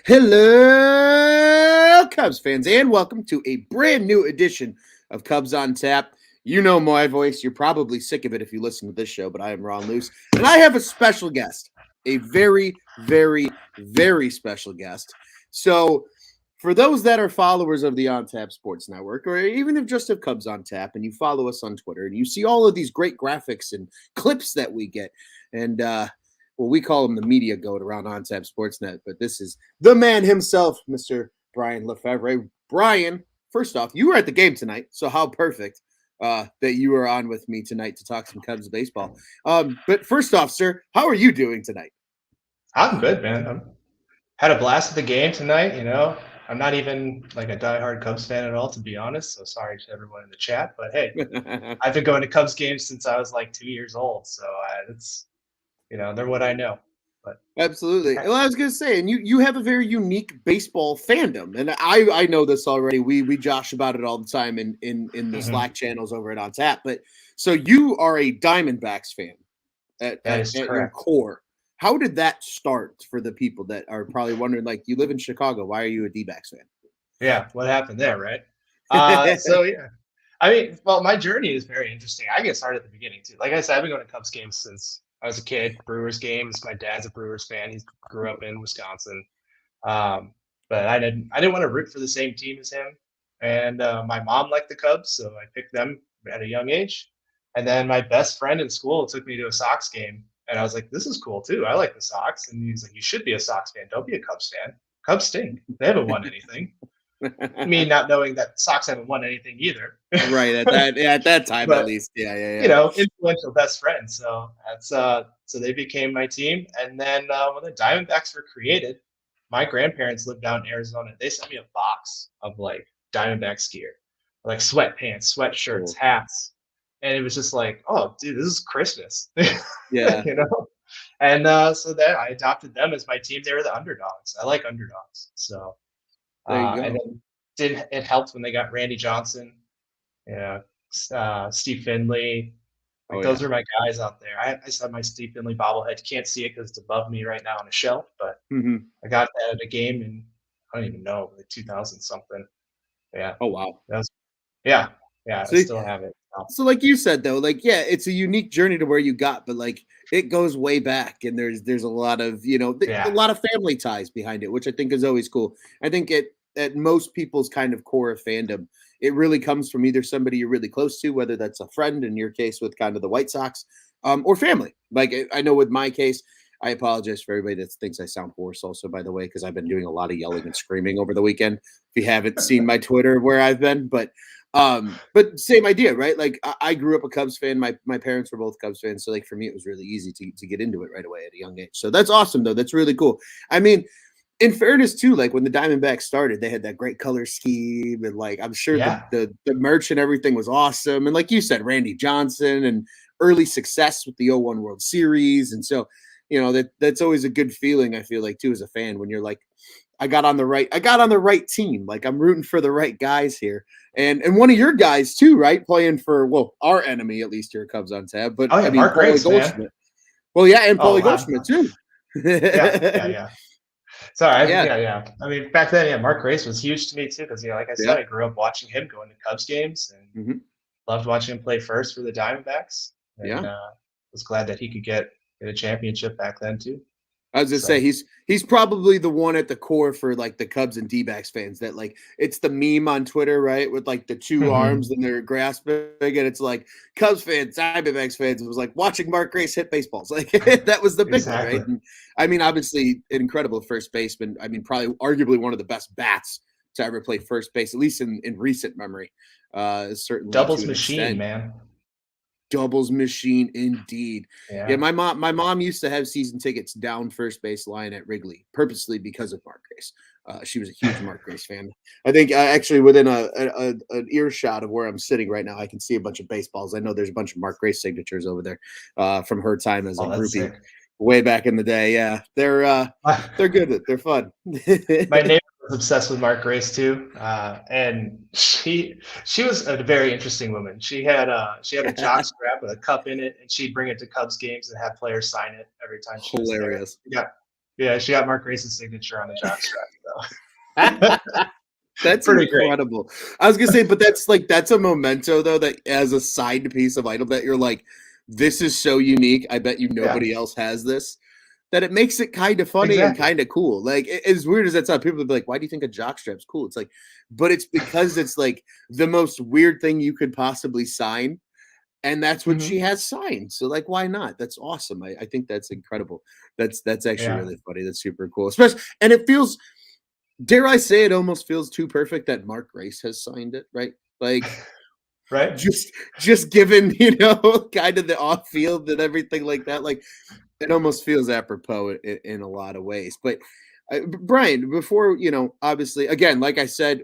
Hello, Cubs fans, and welcome to a brand new edition of Cubs on Tap. You know my voice. You're probably sick of it if you listen to this show, but I am Ron Luce, and I have a special guest, a very, very, very special guest. So, for those that are followers of the On Tap Sports Network, or even if just of Cubs on Tap, and you follow us on Twitter, and you see all of these great graphics and clips that we get, and well, we call him the media goat around On Tap Sportsnet, but this is the man himself, Mr. Brian Lefevre. Brian, first off, you were at the game tonight, so how perfect that you were on with me tonight to talk some Cubs baseball. But first off, sir, how are you doing tonight? I'm good, man. Had a blast at the game tonight. I'm not even like a diehard Cubs fan at all, to be honest. So sorry to everyone in the chat, but hey, I've been going to Cubs games since I was like 2 years old. So they're what I know. But Absolutely. Well, I was gonna say, and you have a very unique baseball fandom, and I know this already. We josh about it all the time in the Slack channels over at On Tap. But so you are a Diamondbacks fan that is at your correct. core. How did that start for the people that are probably wondering, like, you live in Chicago, why are you a D-backs fan? Yeah, what happened there, right? So yeah, well, my journey is very interesting. I get started at the beginning too. Like I said, I've been going to Cubs games since I was a kid. Brewers games. My dad's a Brewers fan. He grew up in Wisconsin. But I didn't want to root for the same team as him. And my mom liked the Cubs, so I picked them at a young age. And then my best friend in school took me to a Sox game, and I was like, "This is cool too. I like the Sox." And he's like, "You should be a Sox fan. Don't be a Cubs fan. Cubs stink. They haven't won anything." Me not knowing that Sox haven't won anything either. Right at that time, at But least, yeah. influential best friends. So so they became my team. And then when the Diamondbacks were created, my grandparents lived down in Arizona. They sent me a box of like Diamondbacks gear, like sweatpants, sweatshirts, Cool. hats, and it was just like, oh, dude, this is Christmas, Yeah, you know. And so then I adopted them as my team. They were the underdogs. I like underdogs. So there you and go. then it helped when they got Randy Johnson, yeah, Steve Finley. Like Oh those yeah. are my guys out there. I still have my Steve Finley bobblehead. Can't see it because it's above me right now on a shelf, but Hmm. I got that at a game in I don't even know, like 2000 something. Yeah, Oh wow. that was yeah, yeah. I See, still have it. so like you said though, like yeah, it's a unique journey to where you got, but like it goes way back, and there's a lot of a Yeah. lot of family ties behind it, which I think is always cool. I think it at most people's kind of core of fandom, it really comes from either somebody you're really close to, whether that's a friend in your case with kind of the White Sox, or family. Like I know with my case, I apologize for everybody that thinks I sound hoarse. Also, by the way, because I've been doing a lot of yelling and screaming over the weekend. If you haven't seen my Twitter where I've been, but same idea, right? Like I grew up a Cubs fan. My parents were both Cubs fans, so like for me, it was really easy to get into it right away at a young age. So that's awesome, though. That's really cool. I mean, in fairness, too, like when the Diamondbacks started, they had that great color scheme, and like I'm sure the Yeah. the merch and everything was awesome. And like you said, Randy Johnson and early success with the 01 World Series, and so that's always a good feeling. I feel like too as a fan when you're like, I got on the right team. Like I'm rooting for the right guys here. And one of your guys too, right? Playing for our enemy at least here, Cubs on Tab. But Oh I yeah, mean Mark Paulie Grace, man. Goldschmidt. Well, yeah, and Oh Paulie wow. Goldschmidt too. Yeah, yeah, yeah. Sorry, Yeah, yeah. I mean, back then, yeah, Mark Grace was huge to me too, because like I said, yeah. I grew up watching him going to Cubs games and Hmm. loved watching him play first for the Diamondbacks, and Yeah. was glad that he could get a championship back then too. I was gonna say So he's probably the one at the core for like the Cubs and D-backs fans that like it's the meme on Twitter, right? With like the two arms and they're grasping, and it's like Cubs fans, Diamondbacks fans. It was like watching Mark Grace hit baseballs. Like that was the big one, right? exactly, And I mean, obviously, an incredible first baseman. I mean, probably arguably one of the best bats to ever play first base, at least in recent memory. Certainly to doubles an machine, extent. man. Doubles machine indeed. Yeah, Yeah. my mom used to have season tickets down first base line at Wrigley purposely because of Mark Grace. She was a huge Mark Grace fan. I think actually within an earshot of where I'm sitting right now, I can see a bunch of baseballs. I know there's a bunch of Mark Grace signatures over there from her time as a Oh, that's groupie sick. way back in the day. Yeah, they're good. They're fun. My neighbor was obsessed with Mark Grace too, and she was a very interesting woman. She had a jock strap with a cup in it, and she'd bring it to Cubs games and have players sign it every time she was there. Hilarious. Yeah, Yeah, she got Mark Grace's signature on the jockstrap. So That's pretty great. incredible. I was gonna say, but that's a memento though, that as a side piece of item that you're like, this is so unique. I bet you Yeah, nobody else has this. That it makes it kind of funny and exactly. kind of cool. Like as weird as that sounds, people would be like, "Why do you think a jockstrap's cool?" It's like, but it's because it's like the most weird thing you could possibly sign, and that's what Hmm. she has signed. So like, why not? That's awesome. I think that's incredible. That's actually Yeah. really funny. That's super cool. Especially, and it feels, dare I say, it almost feels too perfect that Mark Grace has signed it, right? Like Right. just just given, kind of the off field and everything like that. Like it almost feels apropos in a lot of ways. But Brian, before, obviously, again, like I said,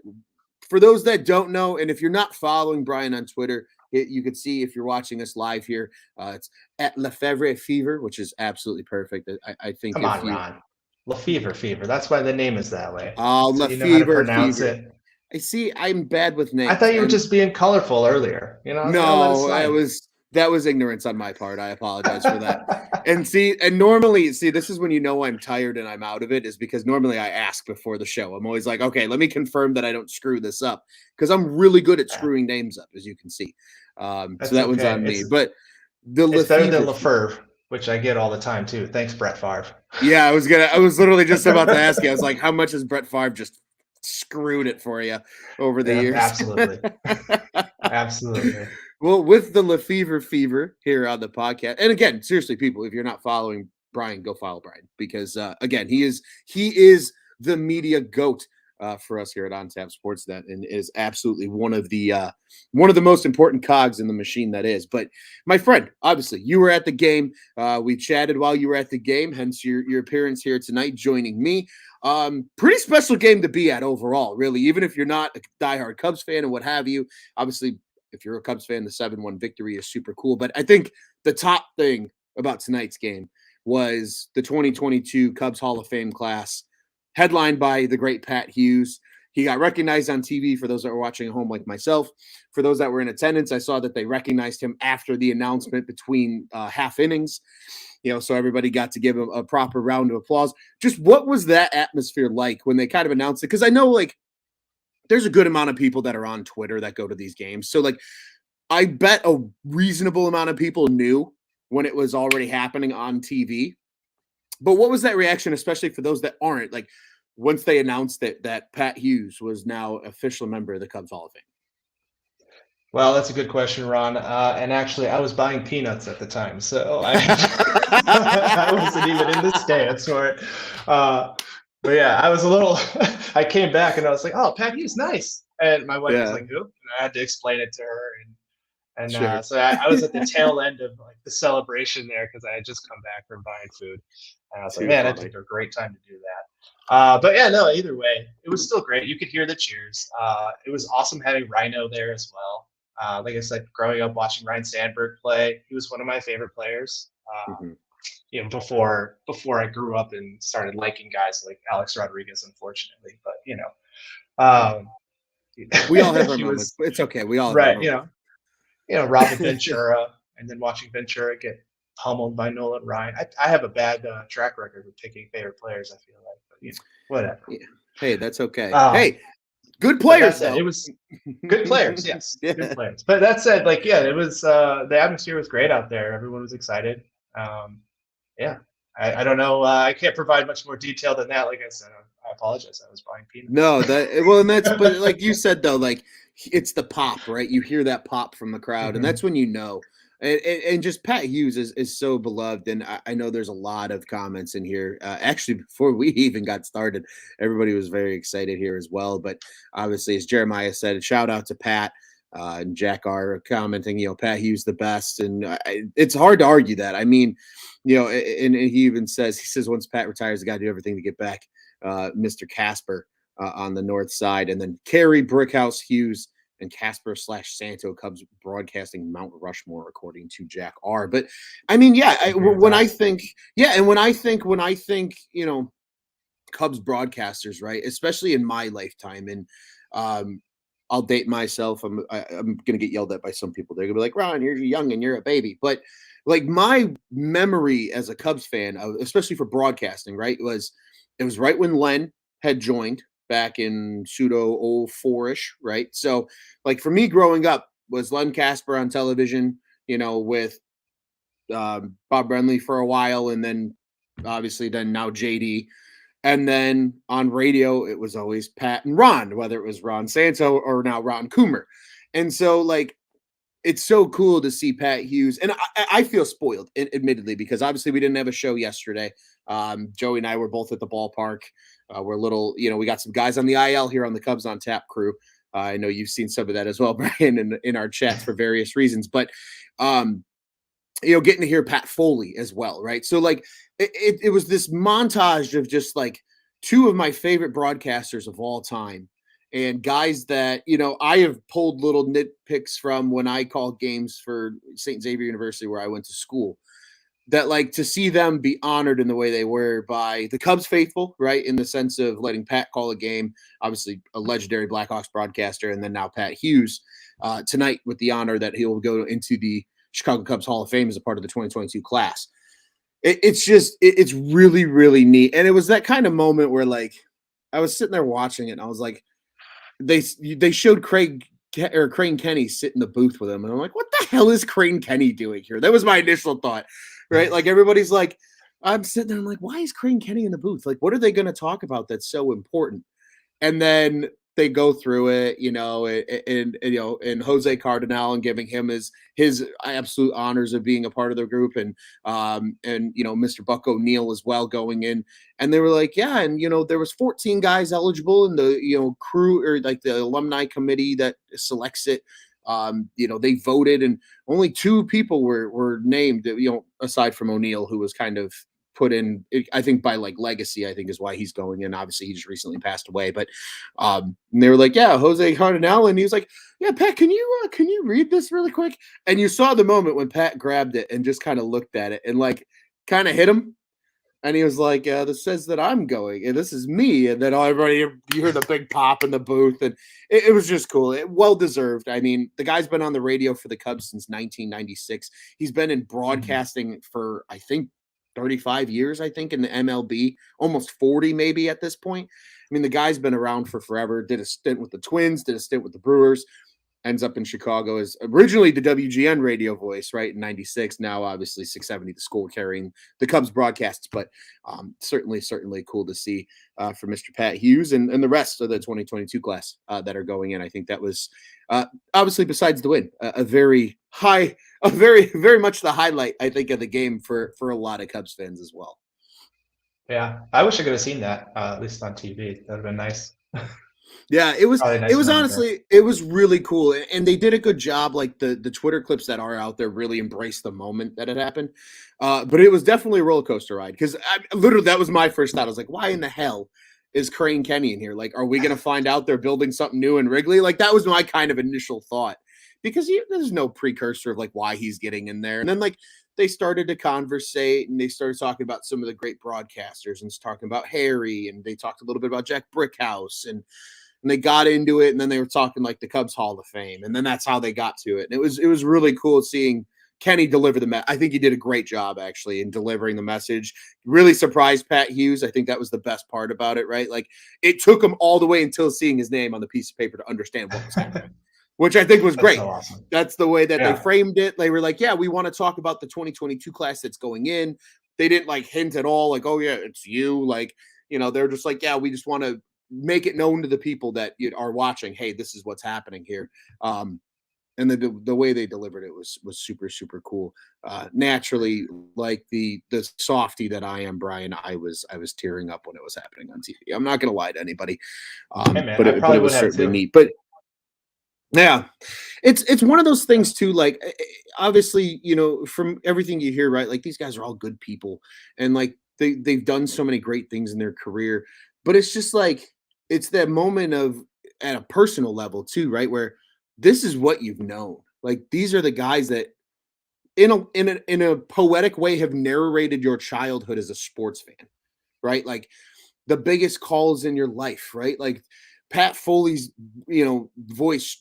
for those that don't know, and if you're not following Brian on Twitter, you could see if you're watching us live here, it's at Lefevre Fever, which is absolutely perfect. I think Come if on, you, Ron. Lefevre fever. That's why the name is that way. oh, So you know how to Lefevre pronounce Fever. it. I see. I'm bad with I names, thought you were and just being colorful earlier. I was like, I'll let it no, slide. that was ignorance on my part. I apologize for that. And see, and normally, see, this is when you know I'm tired and I'm out of it, is because normally I ask before the show. I'm always like, okay, let me confirm that I don't screw this up, because I'm really good at Yeah, screwing names up, as you can see. So that's that one's okay. on me. But the It's better than Lefevre, Lefevre, which I get all the time too. Thanks, Brett Favre. yeah, I was literally just about to ask you. I was like, how much has Brett Favre just screwed it for you over the Yeah, years? absolutely. Absolutely. Well, with the Lefevre Fever here on the podcast, and again, seriously, people, if you're not following Brian, go follow Brian, because again, he is the media goat for us here at On Tap Sportsnet, and is absolutely one of the most important cogs in the machine that is. But my friend, obviously, you were at the game. We chatted while you were at the game, hence your appearance here tonight, joining me. Pretty special game to be at overall, really. Even if you're not a diehard Cubs fan and what have you, obviously, if you're a Cubs fan, the 7-1 victory is super cool. But I think the top thing about tonight's game was the 2022 Cubs Hall of Fame class, headlined by the great Pat Hughes. He got recognized on TV for those that were watching at home, like myself. For those that were in attendance, I saw that they recognized him after the announcement between half innings. So everybody got to give him a proper round of applause. Just what was that atmosphere like when they kind of announced it? Because I know, like, there's a good amount of people that are on Twitter that go to these games. So, like, I bet a reasonable amount of people knew when it was already happening on TV. But what was that reaction, especially for those that aren't? Like, once they announced that Pat Hughes was now official member of the Cubs Hall of Fame. Well, that's a good question, Ron. And actually, I was buying peanuts at the time, so I wasn't even in the stands for it. But yeah, I was a little. I came back and I was like, "Oh, Pat Hughes, nice." And my wife was Yeah, like, "Who?" And I had to explain it to her, and sure. so I was at the tail end of like the celebration there because I had just come back from buying food, and I was like, Too "Man, that's funny. like a great time to do that." But yeah, no, either way, it was still great. You could hear the cheers. It was awesome having Rhino there as well. Like I said, growing up watching Ryan Sandberg play, he was one of my favorite players. Mhm. Before I grew up and started liking guys like Alex Rodriguez, unfortunately. But Yeah. um, We all have our he moments, was but it's okay. We all have our right. moments. Robin Ventura, and then watching Ventura get pummeled by Nolan Ryan. I have a bad track record with picking favorite players. I feel like, but whatever. Yeah. Hey, that's okay. Um, Hey, good but that players said, it though. was good players. Yes, good Yeah. players. But that said, like, yeah, it was the atmosphere was great out there. Everyone was excited. Um, yeah, I don't know. I can't provide much more detail than that. Like I said, I apologize. I was buying peanuts. No, well, and that's, but like you said though, like it's the pop, right? You hear that pop from the crowd, and Hmm. that's when you know. And just Pat Hughes is so beloved, and I know there's a lot of comments in here. Actually, before we even got started, everybody was very excited here as well. But obviously, as Jeremiah said, shout out to Pat and Jack R commenting. Pat Hughes the best, and it's hard to argue that. I mean, and he even says once Pat retires, he got to do everything to get back Mr. Casper on the north side, and then Carey, Brickhouse, Hughes, and Casper/Santo Cubs broadcasting Mount Rushmore, according to Jack R. But I mean, yeah, I agree with when I that. think, yeah, and when I think, Cubs broadcasters, right, especially in my lifetime, and um, I'll date myself. I'm going to get yelled at by some people. They're going to be like, "Ron, you're young and you're a baby," but like my memory as a Cubs fan, especially for broadcasting, right, it was right when Len had joined back in pseudo 04-ish, right? So like for me growing up was Len Casper on television, with Bob Brenly for a while, and then obviously then now JD. And then on radio, it was always Pat and Ron, whether it was Ron Santo or now Ron Coomer. And so, like, it's so cool to see Pat Hughes. And I feel spoiled, admittedly, because obviously we didn't have a show yesterday. Joey and I were both at the ballpark. We're a little, we got some guys on the IL here on the Cubs on Tap crew. I know you've seen some of that as well, Brian, in our chats for various reasons. But getting to hear Pat Foley as well, right? So like it was this montage of just like two of my favorite broadcasters of all time and guys that, I have pulled little nitpicks from when I called games for St. Xavier University where I went to school. That like to see them be honored in the way they were by the Cubs faithful, right? In the sense of letting Pat call a game, obviously a legendary Blackhawks broadcaster, and then now Pat Hughes tonight with the honor that he'll go into the Chicago Cubs Hall of Fame as a part of the 2022 class. It's really, really neat. And it was that kind of moment where like I was sitting there watching it and I was like, they showed Crane Kenny sit in the booth with him. And I'm like, what the hell is Crane Kenny doing here? That was my initial thought, right? Like everybody's like, I'm sitting there, I'm like, why is Crane Kenny in the booth? Like, what are they going to talk about that's so important? And then they go through it, and Jose Cardinal and giving him his absolute honors of being a part of the group, and Mr. Buck O'Neill as well going in, and they were like, yeah, and there was 14 guys eligible in the crew or like the alumni committee that selects it. They voted, and only two people were named, aside from O'Neill, who was kind of put in, I think by like legacy, I think is why he's going in. Obviously, he just recently passed away, but they were like, yeah, Jose Cardinal, and he was like, yeah, Pat, can you read this really quick? And you saw the moment when Pat grabbed it and just kind of looked at it and like kind of hit him. And he was like, this says that I'm going, and this is me. And then everybody, you heard a big pop in the booth, and it was just cool. Well deserved. I mean, the guy's been on the radio for the Cubs since 1996. He's been in broadcasting for, I think, 35 years, I think, in the MLB, almost 40 maybe at this point. I mean, the guy's been around for forever, did a stint with the Twins, did a stint with the Brewers, ends up in Chicago as originally the WGN radio voice, right, in 96. Now, obviously, 670, the score carrying the Cubs broadcasts, but certainly cool to see for Mr. Pat Hughes and the rest of the 2022 class that are going in. I think that was obviously, besides the win, a very much the highlight, I think, of the game for a lot of Cubs fans as well. Yeah, I wish I could have seen that at least on TV. That would have been nice. Yeah, it was honestly, it was really cool. And they did a good job. Like the Twitter clips that are out there really embrace the moment that it happened. But it was definitely a roller coaster ride because literally that was my first thought. I was like, why in the hell is Crane Kenny in here? Like, are we going to find out they're building something new in Wrigley? Like, that was my kind of initial thought because there's no precursor of like why he's getting in there. And then like they started to conversate and they started talking about some of the great broadcasters and talking about Harry, and they talked a little bit about Jack Brickhouse and they got into it, and then they were talking like the Cubs Hall of Fame, and then that's how they got to it. And it was really cool seeing Kenny deliver the message. I think he did a great job actually in delivering the message. Really surprised Pat Hughes. I think that was the best part about it, right? Like it took him all the way until seeing his name on the piece of paper to understand what was happening, which I think was great. So awesome. That's the way that they framed it. They were like, yeah, we want to talk about the 2022 class that's going in. They didn't like hint at all, like, oh yeah, it's you. Like, they're just like, yeah, we just want to make it known to the people that are watching, hey, this is what's happening here. And the way they delivered it was super, super cool. Naturally, like the softy that I am, Brian, I was tearing up when it was happening on TV. I'm not going to lie to anybody, but it was certainly neat. But yeah, it's one of those things too. Like, obviously, from everything you hear, right? Like these guys are all good people, and like they've done so many great things in their career. But it's just like it's that moment of at a personal level too, right? Where this is what you've known. Like these are the guys that in a poetic way have narrated your childhood as a sports fan, right? Like the biggest calls in your life, right? Like Pat Foley's, voice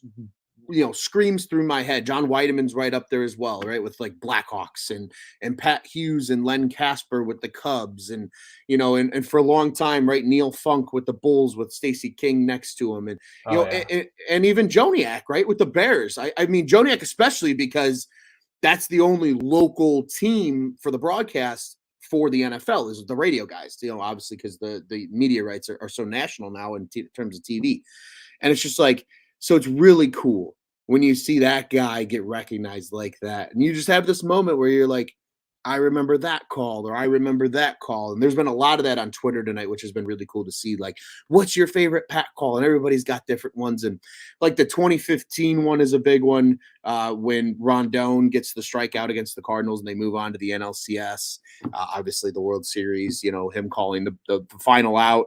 screams through my head. John Weideman's right up there as well, right, with like Blackhawks and Pat Hughes and Len Casper with the Cubs, and and for a long time, right, Neil Funk with the Bulls with Stacey King next to him, and and even Joniak, right, with the Bears. I mean Joniak especially because that's the only local team for the broadcast for the NFL is the radio guys, obviously because the media rights are so national now in terms of TV. And it's just like, so it's really cool when you see that guy get recognized like that. And you just have this moment where you're like, I remember that call, or I remember that call. And there's been a lot of that on Twitter tonight, which has been really cool to see. Like, what's your favorite Pat call? And everybody's got different ones. And like the 2015 one is a big one, when Rondon gets the strikeout against the Cardinals and they move on to the NLCS. Obviously, the World Series, him calling the final out.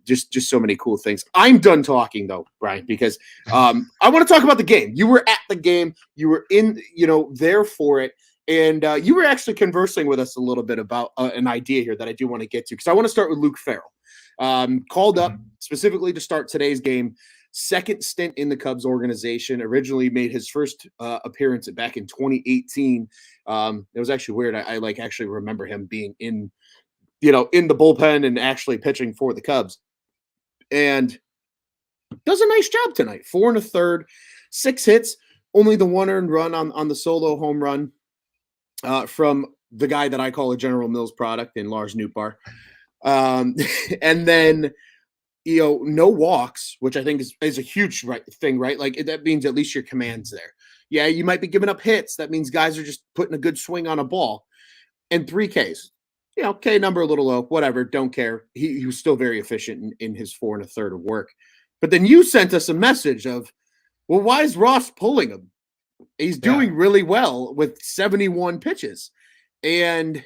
Just so many cool things. I'm done talking though, Brian, because I want to talk about the game. You were at the game. You were in, there for it. And you were actually conversing with us a little bit about an idea here that I do want to get to, because I want to start with Luke Farrell. Called up specifically to start today's game. Second stint in the Cubs organization. Originally made his first appearance back in 2018. It was actually weird. I actually remember him being in the bullpen and actually pitching for the Cubs. And does a nice job tonight. 4 1/3, 6 hits, only the 1 earned run on the solo home run from the guy that I call a General Mills product in Lars Nootbaar. And then, no walks, which I think is a huge thing, right? Like that means at least your command's there. Yeah, you might be giving up hits. That means guys are just putting a good swing on a ball. And 3 Ks. K number a little low, whatever, don't care. He was still very efficient in his 4 1/3 of work. But then you sent us a message of, well, why is Ross pulling him? He's doing really well with 71 pitches. And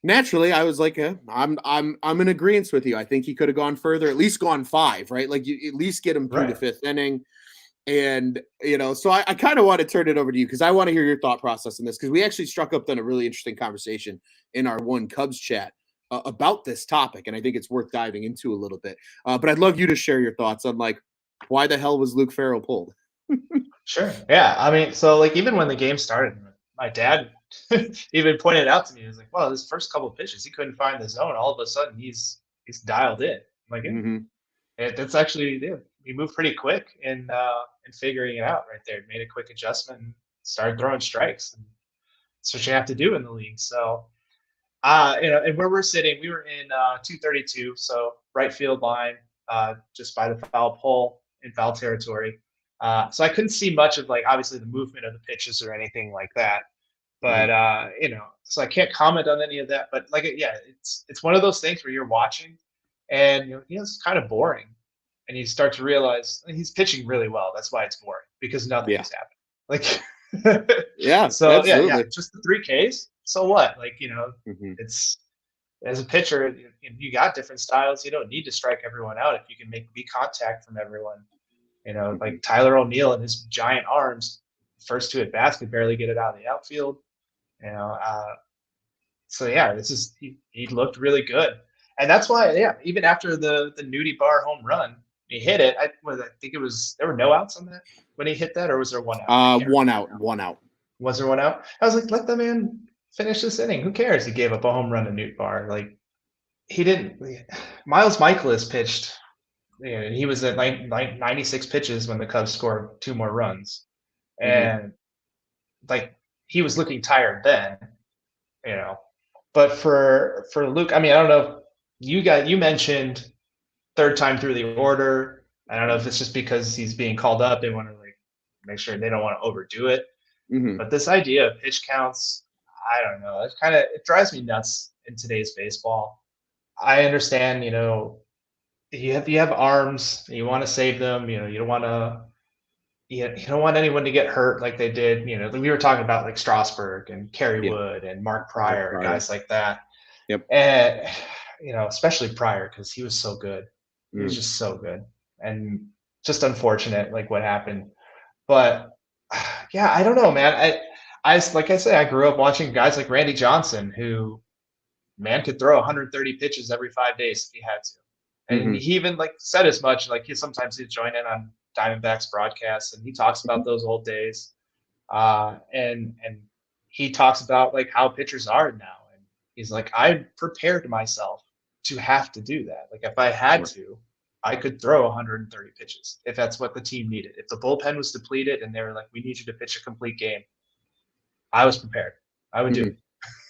naturally, I was like, I'm in agreement with you. I think he could have gone further, at least gone 5, right? Like you at least get him through the 5th inning. And, so I kind of want to turn it over to you because I want to hear your thought process on this, because we actually struck up then a really interesting conversation in our One Cubs chat about this topic. And I think it's worth diving into a little bit. But I'd love you to share your thoughts on like, why the hell was Luke Farrell pulled? Sure. Yeah. I mean, so like even when the game started, my dad even pointed out to me, he was like, well, his first couple of pitches, he couldn't find the zone. All of a sudden he's dialed in. I'm like, that's actually, he moved pretty quick in figuring it out right there. Made a quick adjustment and started throwing strikes. And that's what you have to do in the league. So, and where we're sitting, we were in 232, so right field line, just by the foul pole in foul territory. So I couldn't see much of like obviously the movement of the pitches or anything like that. But so I can't comment on any of that. But like, it's one of those things where you're watching, and it's kind of boring, and you start to realize he's pitching really well. That's why it's boring, because nothing has happened. Like, so absolutely. Just the 3 Ks. So what? Like, it's as a pitcher, you got different styles. You don't need to strike everyone out if you can make contact from everyone. Like Tyler O'Neill and his giant arms, first 2 at bats could barely get it out of the outfield. So this is he looked really good, and that's why even after the Nootbaar home run, he hit it. I think it was there were no outs on that when he hit that, or was there 1 out? One out. Was there 1 out? I was like, let the man finish this inning. Who cares? He gave up a home run to Nootbaar. Like he didn't. Miles Michaelis pitched. He was at 96 pitches when the Cubs scored 2 more runs, and like he was looking tired then, But for Luke, I mean, I don't know. You mentioned 3rd time through the order. I don't know if it's just because he's being called up. They want to like make sure they don't want to overdo it. But this idea of pitch counts, I don't know. It drives me nuts in today's baseball. I understand, you have arms, you want to save them, you don't want to you don't want anyone to get hurt like they did, we were talking about like Strasburg and Kerry Wood and Mark Pryor, guys like that. And especially Pryor, because he was so good. He was just so good, and just unfortunate like what happened. But I don't know, man. I like I say, I grew up watching guys like Randy Johnson, who could throw 130 pitches every 5 days if he had to. And he even like said as much, like sometimes he'd join in on Diamondbacks broadcasts, and he talks about those old days. And he talks about like how pitchers are now. And he's like, I prepared myself to have to do that. Like if I had to, I could throw 130 pitches if that's what the team needed. If the bullpen was depleted and they were like, we need you to pitch a complete game, I was prepared. I would do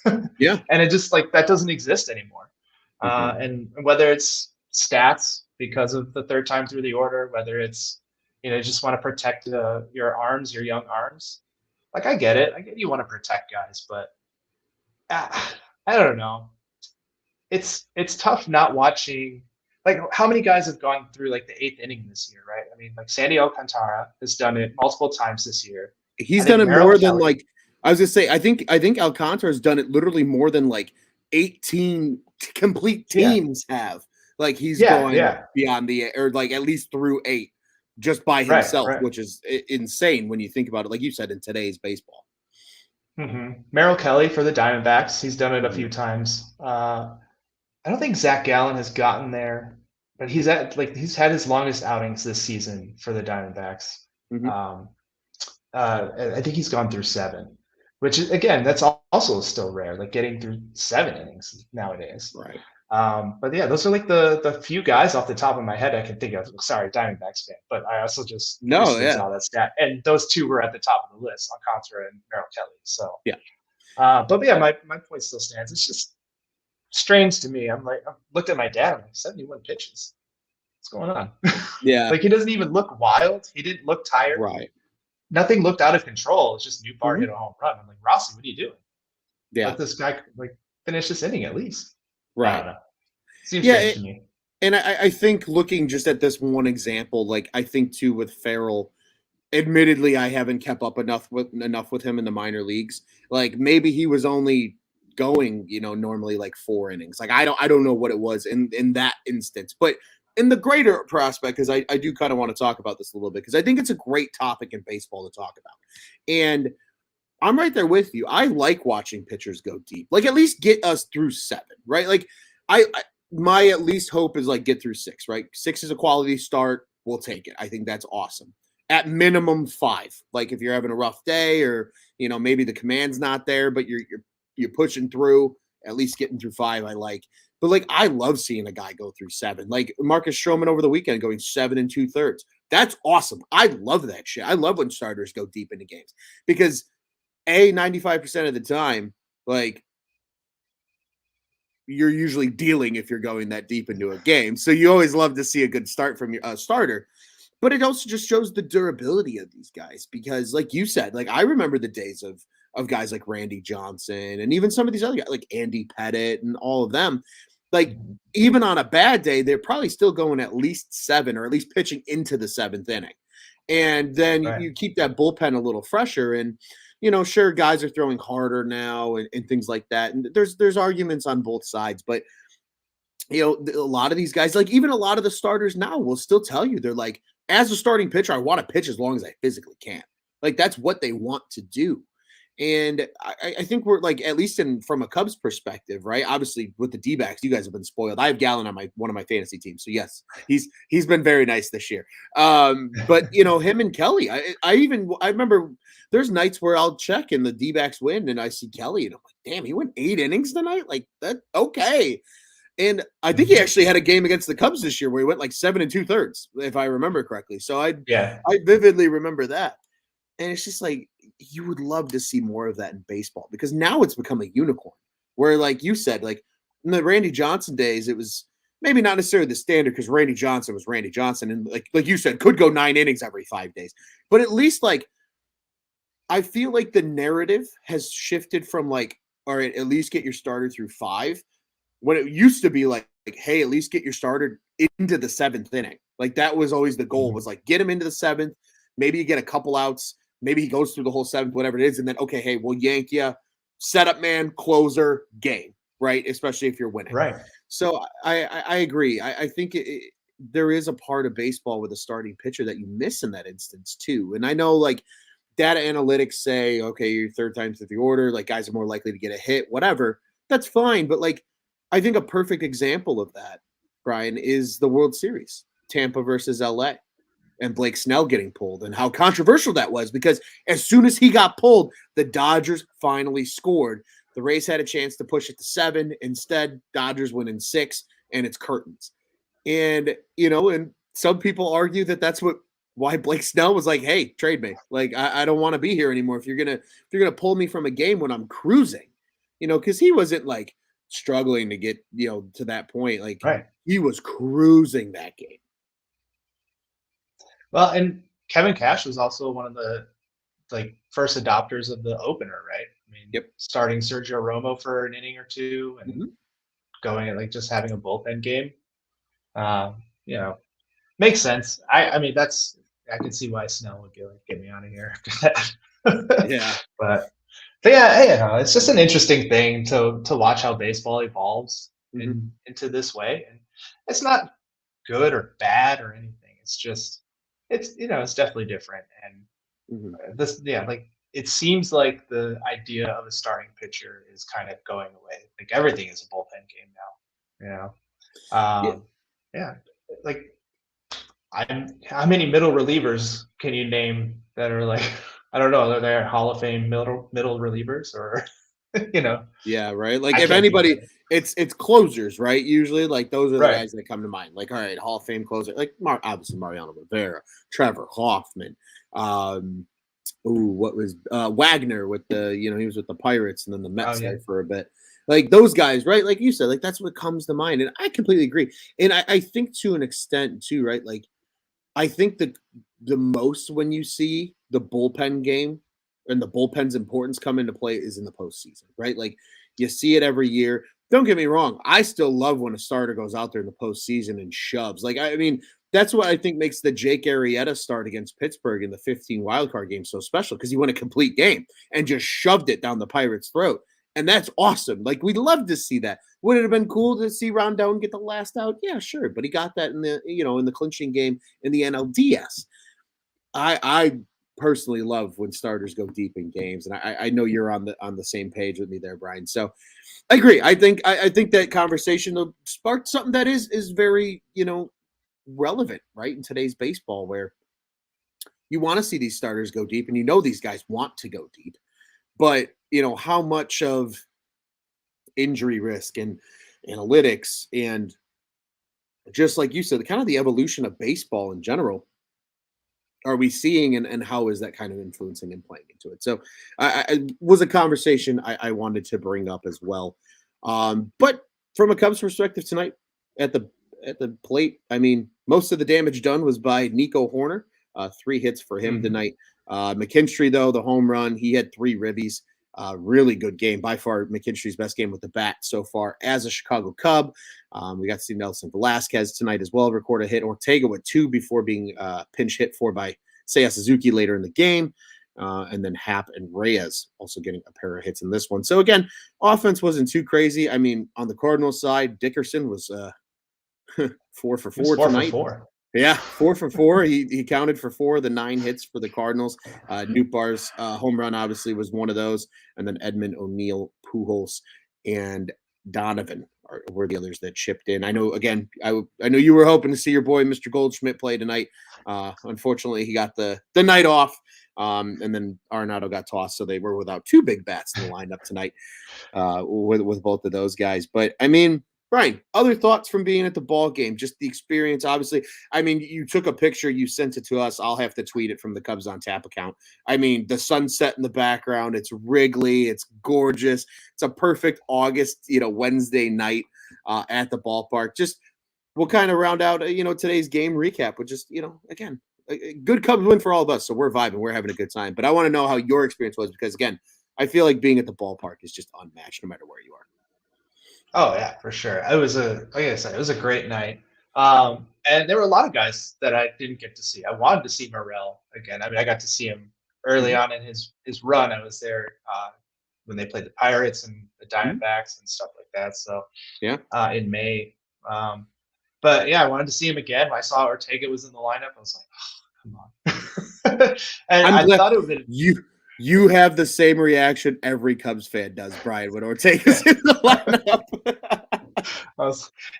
it. Yeah. And it just like that doesn't exist anymore. And whether it's stats because of the third time through the order, whether it's, just want to protect your arms, your young arms. Like I get it. I get you want to protect guys, but I don't know. It's tough not watching. Like how many guys have gone through like the 8th inning this year, right? I mean, like Sandy Alcantara has done it multiple times this year. He's done it more than like I was gonna say. I think Alcantara has done it literally more than like 18 complete teams have. Like he's going beyond or like at least through 8 just by himself, which is insane when you think about it. Like you said, in today's baseball. Merrill Kelly for the Diamondbacks, he's done it a few times. I don't think Zach Gallen has gotten there, but he's had his longest outings this season for the Diamondbacks. I think he's gone through 7, which is, again, that's also still rare, like getting through 7 innings nowadays. Right. But yeah, those are like the few guys off the top of my head I can think of. Sorry, Diamondbacks fan, but I also just saw that stat, and those 2 were at the top of the list, Alcantara and Merrill Kelly. So but yeah, my point still stands. It's just strange to me. I looked at my dad. I'm like, 71 pitches. What's going on? Yeah, like he doesn't even look wild. He didn't look tired. Right. Nothing looked out of control. It's just Newbar hit a home run. I'm like, Rossi, what are you doing? Yeah, let this guy like finish this inning at least. Right. I don't know. Seems strange to me. And I think looking just at this one example, like I think too with Farrell, admittedly I haven't kept up enough with him in the minor leagues. Like maybe he was only going, normally like 4 innings. Like I don't know what it was in that instance, but in the greater prospect, because I do kind of want to talk about this a little bit because I think it's a great topic in baseball to talk about. And I'm right there with you. I like watching pitchers go deep, like at least get us through 7, right? Like my at least hope is like get through 6, right? 6 is a quality start. We'll take it. I think that's awesome. At minimum 5, like if you're having a rough day or, maybe the command's not there, but you're pushing through, at least getting through 5, I like. But like, I love seeing a guy go through 7, like Marcus Stroman over the weekend going 7 2/3. That's awesome. I love that shit. I love when starters go deep into games because 95% of the time, like you're usually dealing if you're going that deep into a game. So you always love to see a good start from your starter. But it also just shows the durability of these guys because, like you said, like I remember the days of guys like Randy Johnson and even some of these other guys like Andy Pettit and all of them. Like even on a bad day, they're probably still going at least 7 or at least pitching into the 7th inning. And then you keep that bullpen a little fresher. And, sure, guys are throwing harder now and things like that. And there's arguments on both sides. But, a lot of these guys, like even a lot of the starters now will still tell you, they're like, as a starting pitcher, I want to pitch as long as I physically can. Like that's what they want to do. And I think we're like, at least from a Cubs perspective, right? Obviously with the D-backs, you guys have been spoiled. I have Gallen on one of my fantasy teams. So yes, he's been very nice this year. But him and Kelly, I remember there's nights where I'll check and the D-backs win and I see Kelly and I'm like, damn, he went 8 innings tonight. Like that. Okay. And I think he actually had a game against the Cubs this year where he went like 7 2/3, if I remember correctly. So I vividly remember that. And it's just like, you would love to see more of that in baseball because now it's become a unicorn where, like you said, like in the Randy Johnson days, it was maybe not necessarily the standard because Randy Johnson was Randy Johnson. And like you said, could go 9 innings every 5 days, but at least like, I feel like the narrative has shifted from like, all right, at least get your starter through 5 when it used to be like, hey, at least get your starter into the 7th inning. Like that was always the goal was like, get him into the 7th. Maybe you get a couple outs. Maybe he goes through the whole 7th, whatever it is. And then, okay, hey, we'll yank you, setup man, closer, game, right? Especially if you're winning. Right. So I agree. I think there is a part of baseball with a starting pitcher that you miss in that instance too. And I know like data analytics say, okay, you're 3rd time through the order, like guys are more likely to get a hit, whatever. That's fine. But like, I think a perfect example of that, Brian, is the World Series, Tampa versus LA. and Blake Snell getting pulled and how controversial that was because as soon as he got pulled, the Dodgers finally scored. The Rays had a chance to push it to 7. Instead, Dodgers win in 6, and it's curtains. And, and some people argue that that's why Blake Snell was like, hey, trade me. Like, I don't want to be here anymore if you're gonna pull me from a game when I'm cruising. Because he wasn't like struggling to get, to that point. Like Right. he was cruising that game. Well, and Kevin Cash was also one of the first adopters of the opener, right? I mean, Yep. starting Sergio Romo for an inning or two and going at just having a bullpen game. Makes sense. I mean, I can see why Snell would get me out of here after that. Yeah. But yeah, it's just an interesting thing to watch how baseball evolves into this way. And it's not good or bad or anything. It's just, it's definitely different. And it seems like the idea of a starting pitcher is kind of going away. Like everything is a bullpen game now, yeah. Like how many middle relievers can you name that are like, I don't know, are they Hall of Fame middle relievers or, Yeah, right. Like if anybody, it's closers, right? Usually, like those are the guys that come to mind. Like, all right, Hall of Fame closer, like obviously Mariano Rivera, Trevor Hoffman. What was Wagner with the, he was with the Pirates and then the Mets there for a bit. Like those guys, right? Like you said, like that's what comes to mind, and I completely agree. And I think to an extent too, right? Like I think that the most when you see the bullpen game and the bullpen's importance come into play is in the postseason, right? Like you see it every year. Don't get me wrong. I still love when a starter goes out there in the postseason and shoves. Like, I mean, that's what I think makes the Jake Arrieta start against Pittsburgh in the 15 wildcard game so special because he won a complete game and just shoved it down the Pirates' throat. And that's awesome. Like, we'd love to see that. Would it have been cool to see Rondon get the last out? Yeah, sure. But he got that in the clinching game in the NLDS. I personally love when starters go deep in games, and I know you're on the same page with me there, Brian. So I agree. I think that conversation will spark something that is very relevant, right, in today's baseball, where you want to see these starters go deep, and these guys want to go deep, but how much of injury risk and analytics and just like you said, kind of the evolution of baseball in general are we seeing and how is that kind of influencing and playing into it? So I was a conversation I wanted to bring up as well. But from a Cubs perspective tonight at the plate, I mean, most of the damage done was by Nico Horner, 3 hits for him tonight. McKinstry, though, the home run, he had 3 ribbies. Really good game. By far, McKinstry's best game with the bat so far as a Chicago Cub. We got to see Nelson Velasquez tonight as well record a hit. Ortega with 2 before being pinch hit for by Seiya Suzuki later in the game. And then Happ and Reyes also getting a pair of hits in this one. So, again, offense wasn't too crazy. I mean, on the Cardinals side, Dickerson was 4 for 4 tonight. 4 for 4. Yeah, 4 for 4. He counted for 4 of the 9 hits for the Cardinals. Nootbaar's home run obviously was one of those, and then Edmund, O'Neill, Pujols, and Donovan were the others that chipped in. I know. Again, I know you were hoping to see your boy Mr. Goldschmidt play tonight. Unfortunately, he got the night off, and then Arenado got tossed, so they were without 2 big bats in the lineup tonight with both of those guys. But I mean, Brian, other thoughts from being at the ball game, just the experience, obviously. I mean, you took a picture, you sent it to us. I'll have to tweet it from the Cubs on Tap account. I mean, the sunset in the background, it's Wrigley, it's gorgeous. It's a perfect August, Wednesday night at the ballpark. Just we'll kind of round out, today's game recap with just, again, a good Cubs win for all of us. So we're vibing, we're having a good time. But I want to know how your experience was because, again, I feel like being at the ballpark is just unmatched no matter where you are. Oh yeah, for sure. Like I said, it was a great night. And there were a lot of guys that I didn't get to see. I wanted to see Morel again. I mean, I got to see him early on in his run. I was there when they played the Pirates and the Diamondbacks and stuff like that. So yeah, in May. But yeah, I wanted to see him again. When I saw Ortega was in the lineup, I was like, oh, come on. And I thought it would have been You have the same reaction every Cubs fan does, Brian, when Ortega's in the lineup.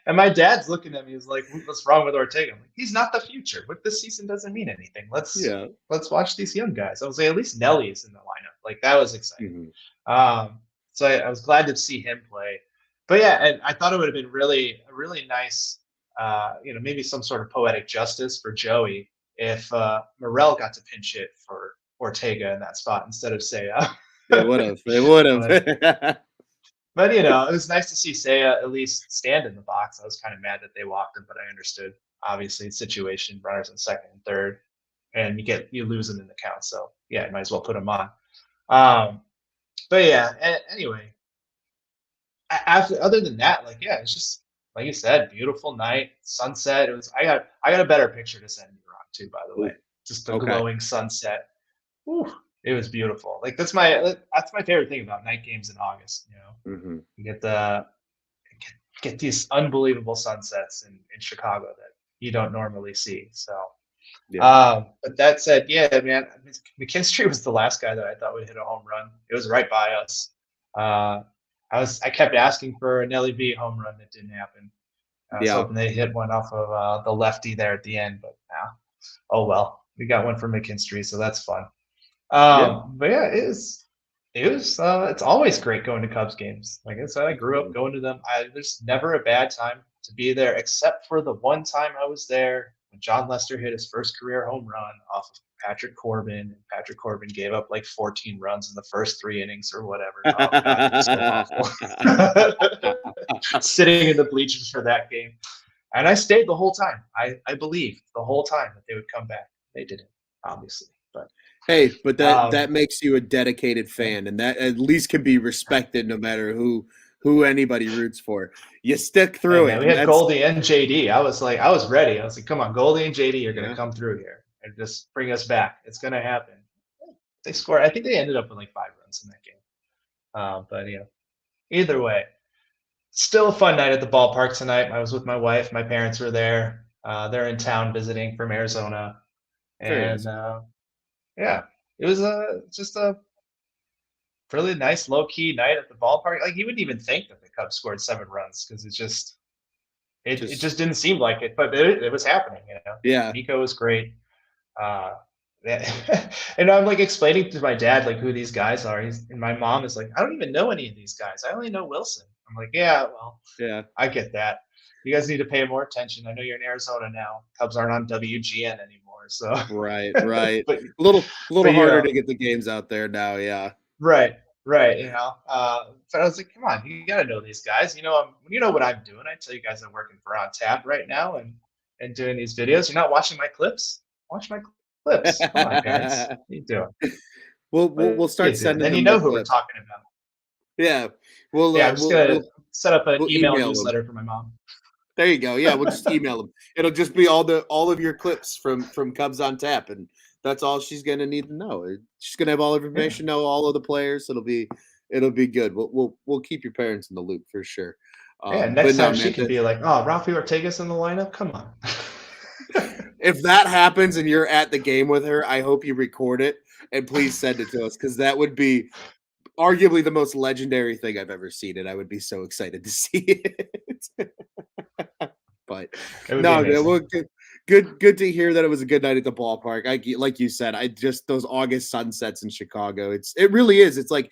And my dad's looking at me. He's like, "What's wrong with Ortega?" I'm like, "He's not the future. But this season doesn't mean anything. Yeah. Let's watch these young guys." I was like, at least Nelly's in the lineup. Like that was exciting. Mhm. So I was glad to see him play. But yeah, and I thought it would have been really nice, maybe some sort of poetic justice for Joey if Morel got to pinch hit for Ortega in that spot instead of Seiya. They would have. They would but have. but it was nice to see Seiya at least stand in the box. I was kind of mad that they walked him, but I understood obviously the situation, runners in second and third, and you lose him in the count. So yeah, you might as well put him on. Um, but yeah, anyway, after other than that, like yeah, it's just like you said, beautiful night, sunset. It was. I got a better picture to send you, Ron, too. By the way, Ooh, just the okay. glowing sunset. Whew, it was beautiful. Like that's my favorite thing about night games in August. Hmm. You get these unbelievable sunsets in Chicago that you don't normally see. So, Yeah. but that said, yeah, man, McKinstry was the last guy that I thought would hit a home run. It was right by us. Uh, I kept asking for a Nelly B home run that didn't happen. I was Yeah. hoping they hit one off of the lefty there at the end, but nah. Oh well, we got one from McKinstry, so that's fun. Yeah. But yeah, it's always great going to Cubs games. Like I said, I grew up going to them. There's never a bad time to be there, except for the one time I was there when John Lester hit his first career home run off of Patrick Corbin, and Patrick Corbin gave up like 14 runs in the first 3 innings or whatever. Oh God, it was so awful. Sitting in the bleachers for that game, and I stayed the whole time. I believed the whole time that they would come back. They didn't, obviously, but. Hey, but that Um, makes you a dedicated yeah. fan, and that at least can be respected no matter who anybody roots for. You stick Hey through man, it, we and had that's Goldie and JD. I was ready. I was like, come on, Goldie and JD are gonna yeah. come through here and just bring us back. It's gonna happen. They scored. I think they ended up with like 5 runs in that game. But either way, still a fun night at the ballpark tonight. I was with my wife. My parents were there. They're in town visiting from Arizona, Very and nice. yeah, it was just a really nice low key night at the ballpark. Like you wouldn't even think that the Cubs scored 7 runs because it Just just didn't seem like it, but it was happening. yeah. Nico was great. Uh, and I'm like explaining to my dad like who these guys are. And my mom is like, I don't even know any of these guys. I only know Wilson. I'm like, yeah, well, Yeah. I get that. You guys need to pay more attention. I know you're in Arizona now. Cubs aren't on WGN anymore, so. Right, right. but A little but harder to get the games out there now, yeah. right, right. But I was like, come on, you got to know these guys. You know what I'm doing. I tell you guys I'm working for On Tap right now and doing these videos. You're not watching my clips. Watch my clips. Come on, parents. What are you doing? We'll What are start you doing? sending Then you them the know who we're clips. talking about. Yeah. We'll Yeah, uh I'm just we'll gonna we'll set up an we'll email email them. newsletter for my mom. There you go. Yeah, we'll just email them. It'll just be all of your clips from Cubs on Tap, and that's all she's gonna need to know. She's gonna have all of Yeah, information, know all of the players. It'll be good. We'll keep your parents in the loop for sure. yeah. But Next no, time she man, can be like, "Oh, Ralphie Ortega's in the lineup. Come on." if that happens and you're at the game with her, I hope you record it and please send it to us because that would be arguably the most legendary thing I've ever seen, and I would be so excited to see it. But It would be no, man, amazing. well, good to hear that it was a good night at the ballpark. Like you said, I just those August sunsets in Chicago. It really is. It's like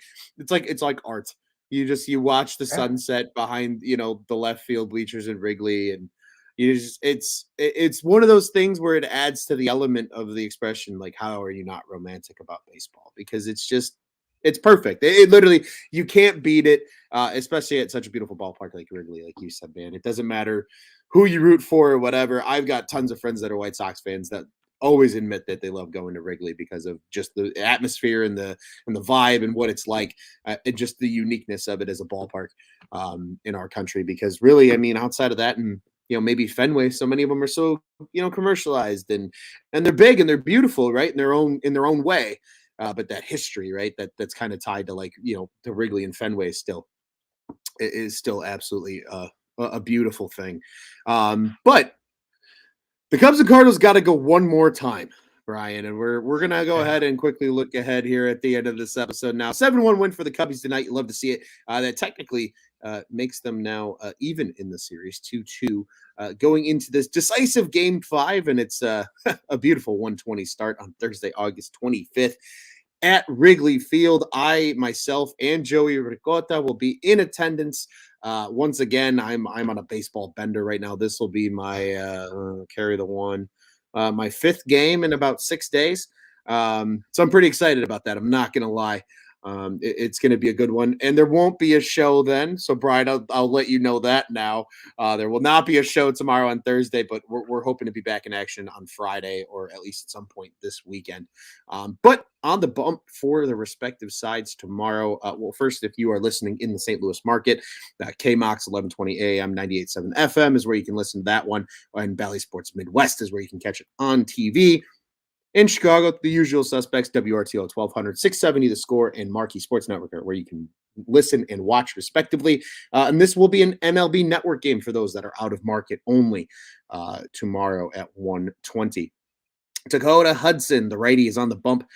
art. You watch the Yeah, sunset behind the left field bleachers in Wrigley, and it's one of those things where it adds to the element of the expression like how are you not romantic about baseball because it's perfect. It literally you can't beat it, especially at such a beautiful ballpark like Wrigley, like you said, man. It doesn't matter who you root for or whatever. I've got tons of friends that are White Sox fans that always admit that they love going to Wrigley because of just the atmosphere and the vibe and what it's like, and just the uniqueness of it as a ballpark in our country. Because really, I mean, outside of that, and maybe Fenway, so many of them are so commercialized and they're big and they're beautiful, right, in their own way. But that history, right, that's kind of tied to like to Wrigley and Fenway still is still absolutely a beautiful thing. But the Cubs and Cardinals got to go one more time Brian, and we're gonna go ahead and quickly look ahead here at the end of this episode. Now, 7-1 win for the Cubbies tonight. You love to see it. That technically makes them now even in the series, 2-2, going into this decisive Game 5, and it's a beautiful 1:20 start on Thursday, August 25th. At Wrigley Field. I, myself, and Joey Ricotta will be in attendance. Once again, I'm on a baseball bender right now. This will be my carry the one, my 5th game in about 6 days. So I'm pretty excited about that. I'm not gonna lie. It's going to be a good one, and there won't be a show then. So, Brian, I'll let you know that now. There will not be a show tomorrow on Thursday, but we're hoping to be back in action on Friday or at least at some point this weekend. But on the bump for the respective sides tomorrow. Well, first, if you are listening in the St. Louis market, KMOX 1120 AM 98.7 FM is where you can listen to that one, and Bally Sports Midwest is where you can catch it on TV. In Chicago, the usual suspects, WRTL 1200, 670 The Score, and Marquee Sports Network, where you can listen and watch respectively. And this will be an MLB Network game for those that are out of market only tomorrow at 1:20. Dakota Hudson, the righty, is on the bump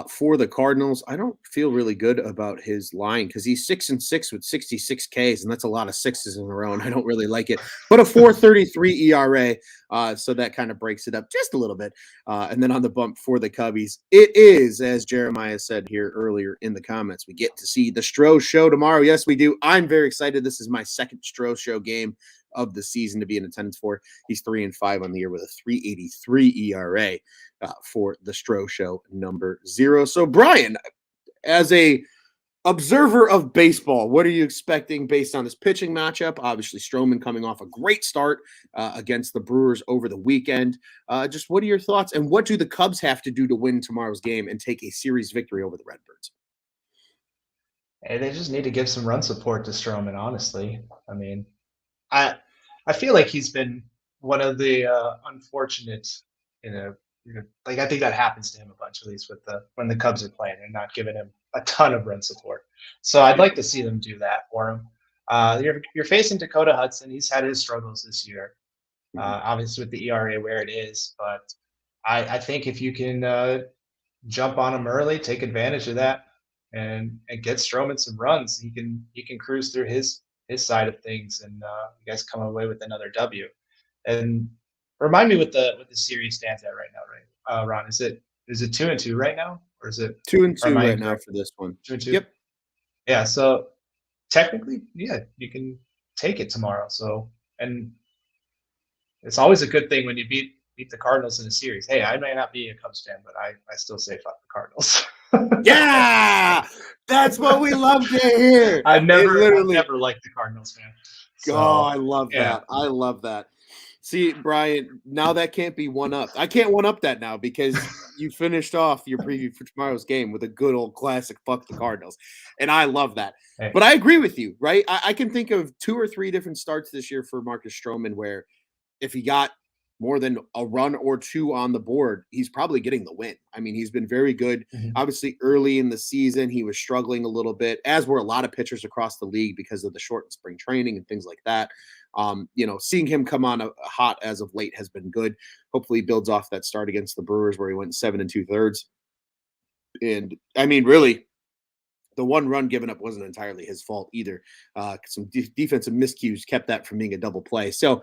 for the Cardinals. I don't feel really good about his line because he's 6-6 with 66 Ks, and that's a lot of sixes in a row, and I don't really like it. But a 4.33 ERA, so that kind of breaks it up just a little bit. And then on the bump for the Cubbies, it is, as Jeremiah said here earlier in the comments, we get to see the Stroh Show tomorrow. Yes, we do. I'm very excited. This is my second Stroh Show game of the season to be in attendance for. He's 3-5 on the year with a 3.83 ERA for the Stroh Show number 0. So, Brian, as a observer of baseball, what are you expecting based on this pitching matchup? Obviously, Stroman coming off a great start against the Brewers over the weekend. Just what are your thoughts, and what do the Cubs have to do to win tomorrow's game and take a series victory over the Redbirds? Hey, they just need to give some run support to Stroman, honestly. I mean, I feel like he's been one of the unfortunate, like I think that happens to him a bunch, at least with when the Cubs are playing and not giving him a ton of run support. So I'd like to see them do that for him. You're facing Dakota Hudson. He's had his struggles this year, obviously with the ERA where it is. But I think if you can jump on him early, take advantage of that, and get Stroman some runs, he can cruise through his side of things, and you guys come away with another W. And remind me what the series stands at right now, right? Ron, is it 2-2 right now, or is it 2-2 right now for this one? 2-2. Yep. Yeah. So technically, yeah, you can take it tomorrow. So, and it's always a good thing when you beat the Cardinals in a series. Hey, I may not be a Cubs fan, but I still say fuck the Cardinals. Yeah, that's what we love to hear. I've never liked the Cardinals, fan. So, I love that. I love that. See, Brian, now that can't be one up. I can't one up that now because you finished off your preview for tomorrow's game with a good old classic fuck the Cardinals. And I love that. Hey. But I agree with you, right? I can think of 2 or 3 different starts this year for Marcus Stroman where if he got more than a run or 2 on the board, he's probably getting the win. I mean, he's been very good. Mm-hmm. Obviously, early in the season, he was struggling a little bit, as were a lot of pitchers across the league because of the shortened spring training and things like that. Seeing him come on hot as of late has been good. Hopefully, he builds off that start against the Brewers where he went 7 2/3. And I mean, really, the one run given up wasn't entirely his fault either. Some defensive miscues kept that from being a double play. So,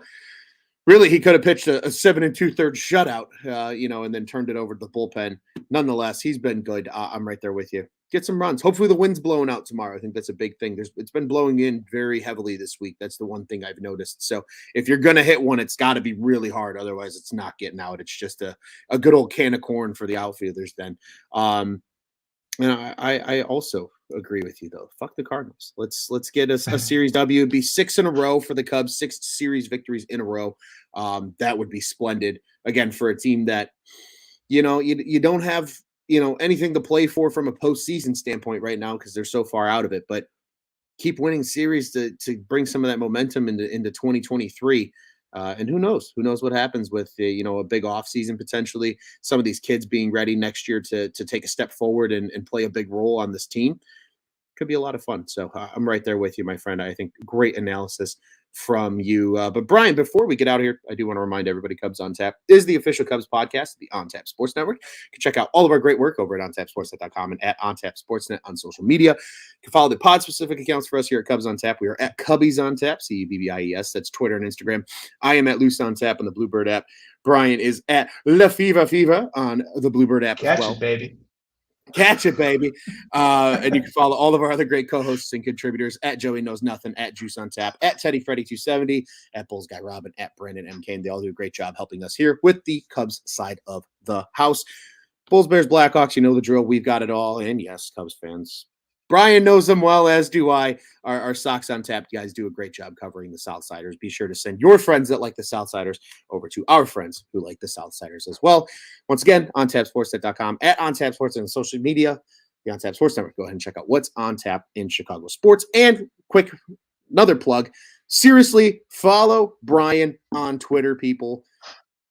really, he could have pitched a 7 2/3 shutout, and then turned it over to the bullpen. Nonetheless, he's been good. I'm right there with you. Get some runs. Hopefully the wind's blowing out tomorrow. I think that's a big thing. It's been blowing in very heavily this week. That's the one thing I've noticed. So if you're going to hit one, it's got to be really hard. Otherwise, it's not getting out. It's just a good old can of corn for the outfielders then. And I also agree with you, though. Fuck the Cardinals. Let's get a series W. It'd be 6 in a row for the Cubs, 6 series victories in a row. That would be splendid. Again, for a team that, you don't have, anything to play for from a postseason standpoint right now because they're so far out of it. But keep winning series to bring some of that momentum into 2023. And who knows what happens with a big off season, potentially some of these kids being ready next year to take a step forward and play a big role on this team. could be a lot of fun. So I'm right there with you, my friend. I think great analysis from you. But Brian, before we get out of here, I do want to remind everybody Cubs on Tap is the official Cubs podcast, the On Tap Sports Network. You can check out all of our great work over at ontapsportsnet.com and at ontapsportsnet on social media. You can follow the pod specific accounts for us here at Cubs on Tap. We are at Cubbies on Tap, CUBBIES. That's Twitter and Instagram. I am at Loose on Tap on the Bluebird app. Brian is at Lefevre Fever on the Bluebird app as well. Catch it, baby. Catch it, baby. And you can follow all of our other great co-hosts and contributors at Joey Knows Nothing, at Juice on Tap, at Teddy Freddy 270, at Bulls Guy Robin, at Brandon M. Kane. They all do a great job helping us here with the Cubs side of the house. Bulls, Bears, Blackhawks, you know the drill. We've got it all. And yes, Cubs fans, Brian knows them well, as do I. Our Sox on Tap guys do a great job covering the Southsiders. Be sure to send your friends that like the Southsiders over to our friends who like the Southsiders as well. Once again, ontapsportsnet.com, at ontapsports on social media, the OnTap Sports Network. Go ahead and check out what's on tap in Chicago sports. And quick, another plug. Seriously, follow Brian on Twitter, people.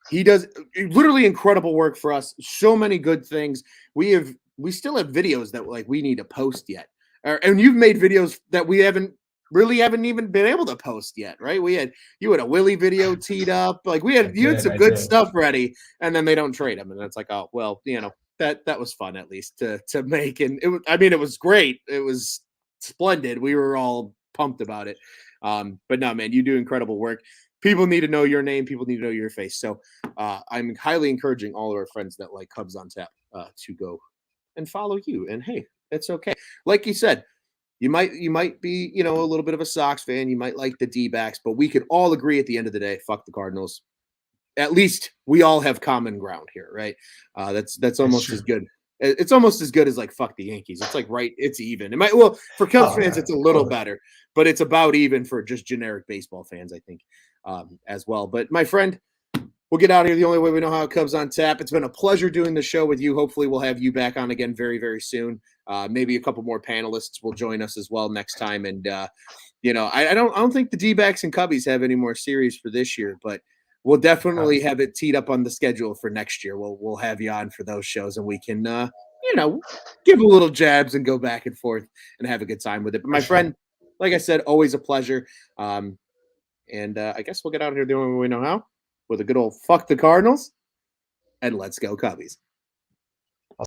He does literally incredible work for us. So many good things. We still have videos that like we need to post yet. And you've made videos that we haven't even been able to post yet, right? You had a Willie video teed up. Like you had some good stuff ready, and then they don't trade them. And it's like, oh, well, that was fun at least to make. And it was great. It was splendid. We were all pumped about it. But no, man, you do incredible work. People need to know your name. People need to know your face. So I'm highly encouraging all of our friends that like Cubs on Tap to go and follow you. And hey, it's okay. Like you said, you might be, a little bit of a Sox fan. You might like the D-backs, but we could all agree at the end of the day, fuck the Cardinals. At least we all have common ground here, right? That's almost as good. It's almost as good as like fuck the Yankees. It's like it's even. For Cubs fans, it's a little better, but it's about even for just generic baseball fans, I think, as well. But my friend, we'll get out of here the only way we know how. Cubs on Tap. It's been a pleasure doing the show with you. Hopefully, we'll have you back on again very, very soon. Maybe a couple more panelists will join us as well next time. And I don't think the D-backs and Cubbies have any more series for this year, but we'll definitely have it teed up on the schedule for next year. We'll have you on for those shows, and we can give a little jabs and go back and forth and have a good time with it. But my friend, like I said, always a pleasure. And I guess we'll get out of here the only way we know how, with a good old fuck the Cardinals, and let's go Cubbies.